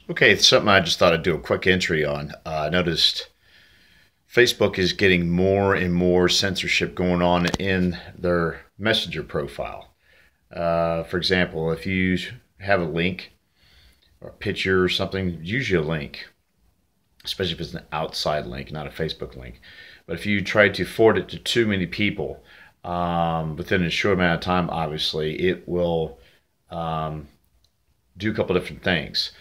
Okay, it's something I just thought I'd do a quick entry on. I noticed Facebook is getting more and more censorship going on in their Messenger profile. For example, if you have a link or a picture or something, usually a link, especially if it's an outside link, not a Facebook link. But if you try to forward it to too many people within a short amount of time, obviously, it will do a couple different things.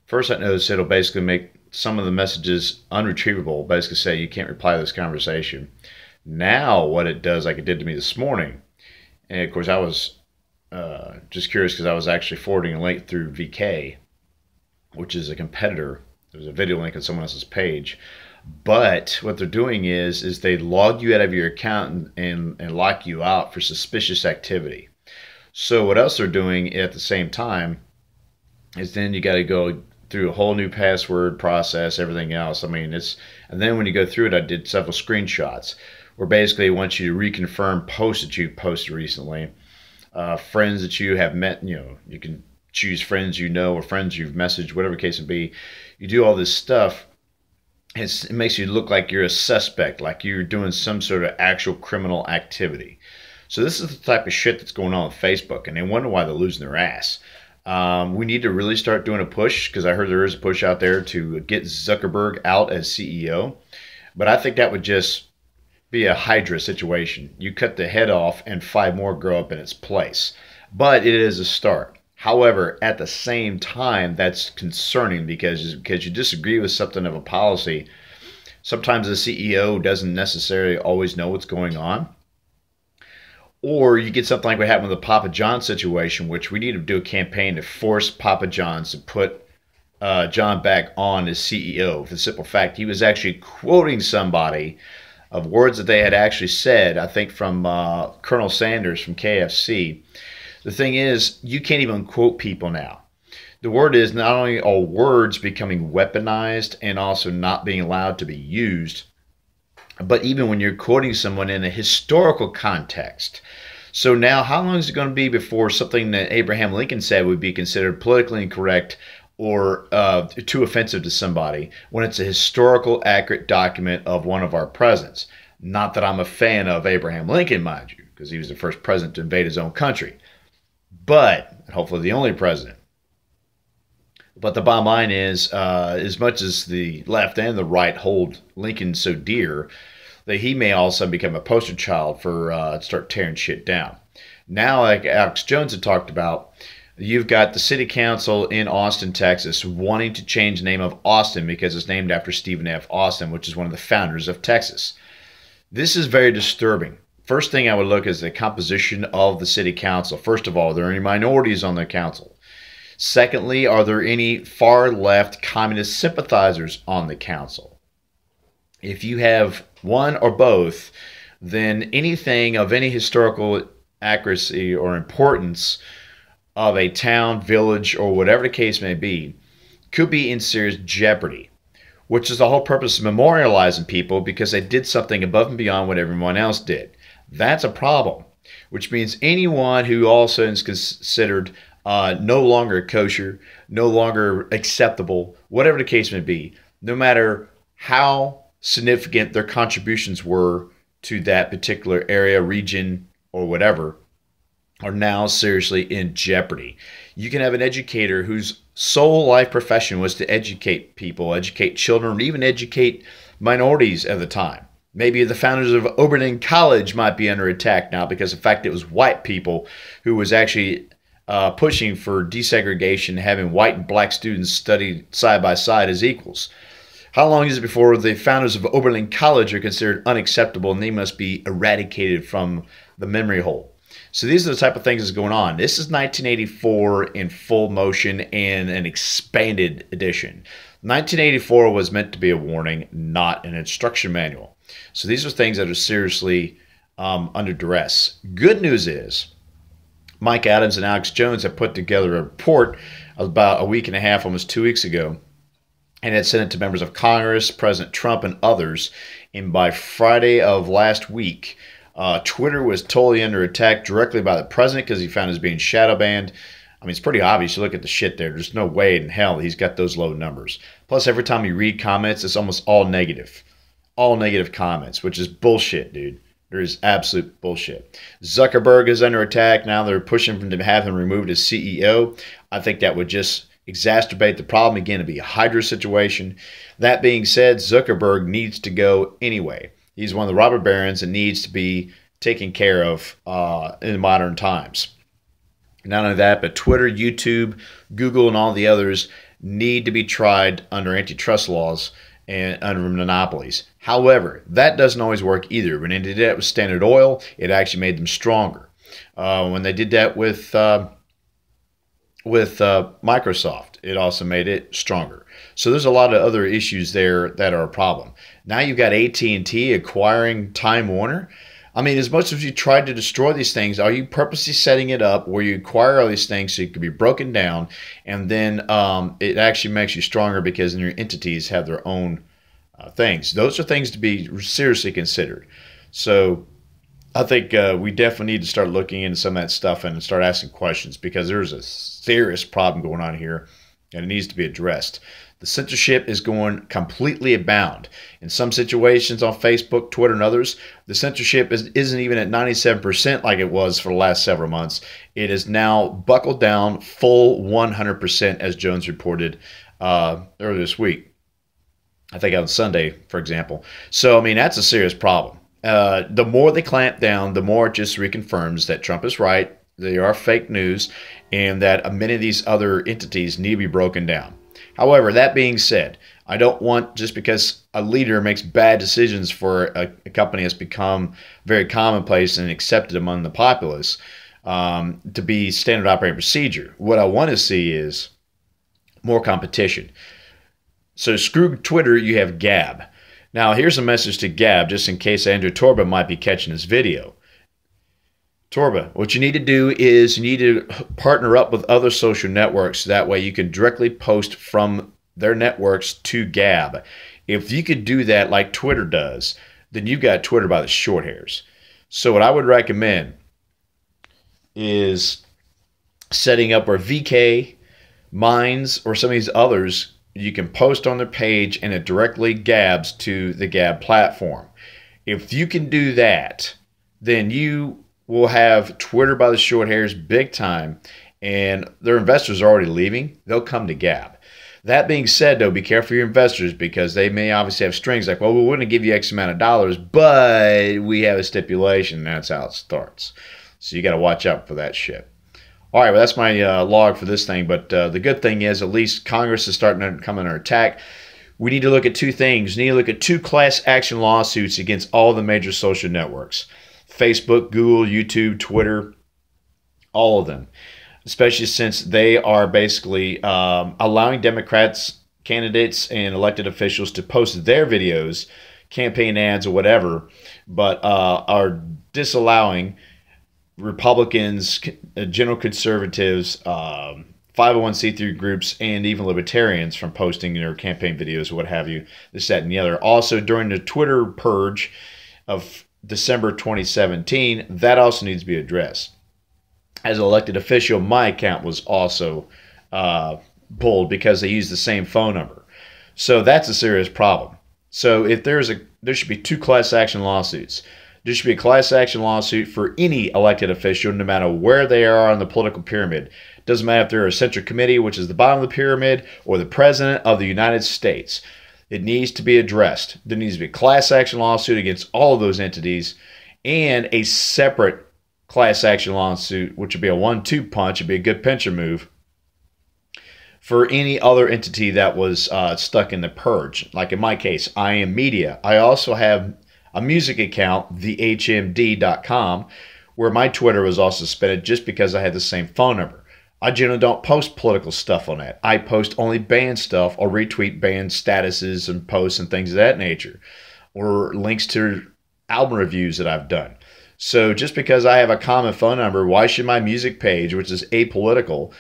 First, I noticed it'll basically make some of the messages unretrievable, basically say you can't reply to this conversation. Now, what it does, like it did to me this morning, and of course, I was just curious because I was actually forwarding a link through VK, which is a competitor. There's a video link on someone else's page. But what they're doing is they log you out of your account and lock you out for suspicious activity. So what else they're doing at the same time is then you got to go through a whole new password process, everything else. I mean, and then when you go through it, I did several screenshots where basically it wants you to reconfirm posts that you posted recently, friends that you have met. You can choose friends you know or friends you've messaged, whatever the case may be. You do all this stuff. It makes you look like you're a suspect, like you're doing some sort of actual criminal activity. So this is the type of shit that's going on with Facebook, and they wonder why they're losing their ass. We need to really start doing a push, because I heard there is a push out there to get Zuckerberg out as CEO. But I think that would just be a Hydra situation. You cut the head off and 5 more grow up in its place. But it is a start. However, at the same time, that's concerning because you disagree with something of a policy. Sometimes the CEO doesn't necessarily always know what's going on. Or you get something like what happened with the Papa John situation, which we need to do a campaign to force Papa John's to put John back on as CEO. For the simple fact, he was actually quoting somebody of words that they had actually said, I think from Colonel Sanders from KFC. The thing is, you can't even quote people now. The word is not only are words becoming weaponized and also not being allowed to be used, but even when you're quoting someone in a historical context. So now, how long is it going to be before something that Abraham Lincoln said would be considered politically incorrect or too offensive to somebody when it's a historical, accurate document of one of our presidents? Not that I'm a fan of Abraham Lincoln, mind you, because he was the first president to invade his own country. But hopefully the only president. But the bottom line is, as much as the left and the right hold Lincoln so dear, that he may also become a poster child for start tearing shit down. Now, like Alex Jones had talked about, you've got the city council in Austin, Texas, wanting to change the name of Austin because it's named after Stephen F. Austin, which is one of the founders of Texas. This is very disturbing. First thing I would look is the composition of the city council. First of all, are there any minorities on the council? Secondly, are there any far left communist sympathizers on the council? If you have one or both, then anything of any historical accuracy or importance of a town, village, or whatever the case may be could be in serious jeopardy, which is the whole purpose of memorializing people because they did something above and beyond what everyone else did. That's a problem, which means anyone who also is considered no longer kosher, no longer acceptable, whatever the case may be, no matter how significant their contributions were to that particular area, region, or whatever, are now seriously in jeopardy. You can have an educator whose sole life profession was to educate people, educate children, or even educate minorities at the time. Maybe the founders of Oberlin College might be under attack now because of the fact it was white people who was actually pushing for desegregation, having white and black students study side by side as equals. How long is it before the founders of Oberlin College are considered unacceptable and they must be eradicated from the memory hole? So these are the type of things that's going on. This is 1984 in full motion in an expanded edition. 1984 was meant to be a warning, not an instruction manual. So these are things that are seriously under duress. Good news is Mike Adams and Alex Jones have put together a report about a week and a half, almost 2 weeks ago, and had sent it to members of Congress, President Trump, and others. And by Friday of last week, Twitter was totally under attack directly by the president because he found he was being shadow banned. I mean, it's pretty obvious. You look at the shit there. There's no way in hell he's got those low numbers. Plus, every time you read comments, it's almost all negative. All negative comments, which is bullshit, dude. There is absolute bullshit. Zuckerberg is under attack. Now they're pushing him to have him removed as CEO. I think that would just exacerbate the problem. Again, it'd be a Hydra situation. That being said, Zuckerberg needs to go anyway. He's one of the robber barons and needs to be taken care of in modern times. Not only that, but Twitter, YouTube, Google, and all the others need to be tried under antitrust laws and under monopolies. However, that doesn't always work either. When they did that with Standard Oil, it actually made them stronger. When they did that with Microsoft, it also made it stronger. So there's a lot of other issues there that are a problem. Now you've got AT&T acquiring Time Warner. I mean, as much as you tried to destroy these things, are you purposely setting it up where you acquire all these things so it can be broken down, and then it actually makes you stronger because your entities have their own things? Those are things to be seriously considered. So I think we definitely need to start looking into some of that stuff and start asking questions, because there's a serious problem going on here and it needs to be addressed. The censorship is going completely abound. In some situations on Facebook, Twitter, and others, the censorship isn't even at 97% like it was for the last several months. It is now buckled down full 100%, as Jones reported earlier this week. I think on Sunday, for example. So, I mean, that's a serious problem. The more they clamp down, the more it just reconfirms that Trump is right, they are fake news, and that many of these other entities need to be broken down. However, that being said, I don't want, just because a leader makes bad decisions for a company that's become very commonplace and accepted among the populace, to be standard operating procedure. What I want to see is more competition. So screw Twitter, you have Gab. Now, here's a message to Gab, just in case Andrew Torba might be catching this video. Torba, what you need to do is you need to partner up with other social networks. That way you can directly post from their networks to Gab. If you could do that like Twitter does, then you've got Twitter by the short hairs. So what I would recommend is setting up where VK, Minds, or some of these others, you can post on their page and it directly Gabs to the Gab platform. If you can do that, then you will have Twitter by the short hairs big time, and their investors are already leaving. They'll come to Gab. That being said, though, be careful for your investors, because they may obviously have strings like, well, we want to give you X amount of dollars, but we have a stipulation, and that's how it starts. So you got to watch out for that shit. All right, well, that's my log for this thing, but the good thing is at least Congress is starting to come under attack. We need to look at two things. We need to look at 2 class action lawsuits against all the major social networks. Facebook, Google, YouTube, Twitter, all of them, especially since they are basically allowing Democrats, candidates, and elected officials to post their videos, campaign ads, or whatever, but are disallowing Republicans, general conservatives, 501c3 groups, and even libertarians from posting their campaign videos or what have you, this, that, and the other. Also, during the Twitter purge of December 2017, that also needs to be addressed. As an elected official, my account was also pulled because they used the same phone number. So that's a serious problem. So if there should be 2 class action lawsuits. There should be a class action lawsuit for any elected official, no matter where they are on the political pyramid. Doesn't matter if they're a Central Committee, which is the bottom of the pyramid, or the President of the United States. It needs to be addressed. There needs to be a class action lawsuit against all of those entities, and a separate class action lawsuit, which would be a 1-2 punch. It'd be a good pincher move for any other entity that was stuck in the purge. Like in my case, I Am Media. I also have a music account, thehmd.com, where my Twitter was also suspended just because I had the same phone number. I generally don't post political stuff on that. I post only band stuff or retweet band statuses and posts and things of that nature, or links to album reviews that I've done. So just because I have a common phone number, why should my music page, which is apolitical,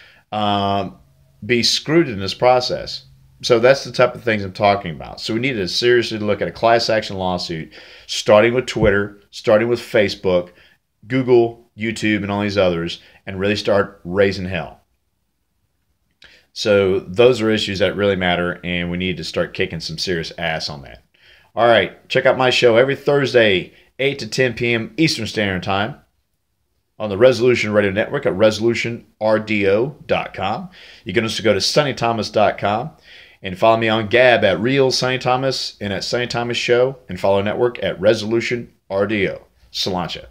be screwed in this process? So that's the type of things I'm talking about. So we need to seriously look at a class action lawsuit, starting with Twitter, starting with Facebook, Google, YouTube, and all these others, and really start raising hell. So those are issues that really matter, and we need to start kicking some serious ass on that. All right, check out my show every Thursday, 8 to 10 p.m. Eastern Standard Time on the Resolution Radio Network at resolutionrdo.com. You can also go to sunnythomas.com and follow me on Gab at Real Sunny Thomas and at Sunny Thomas Show, and follow Network at Resolution RDO. Salancha.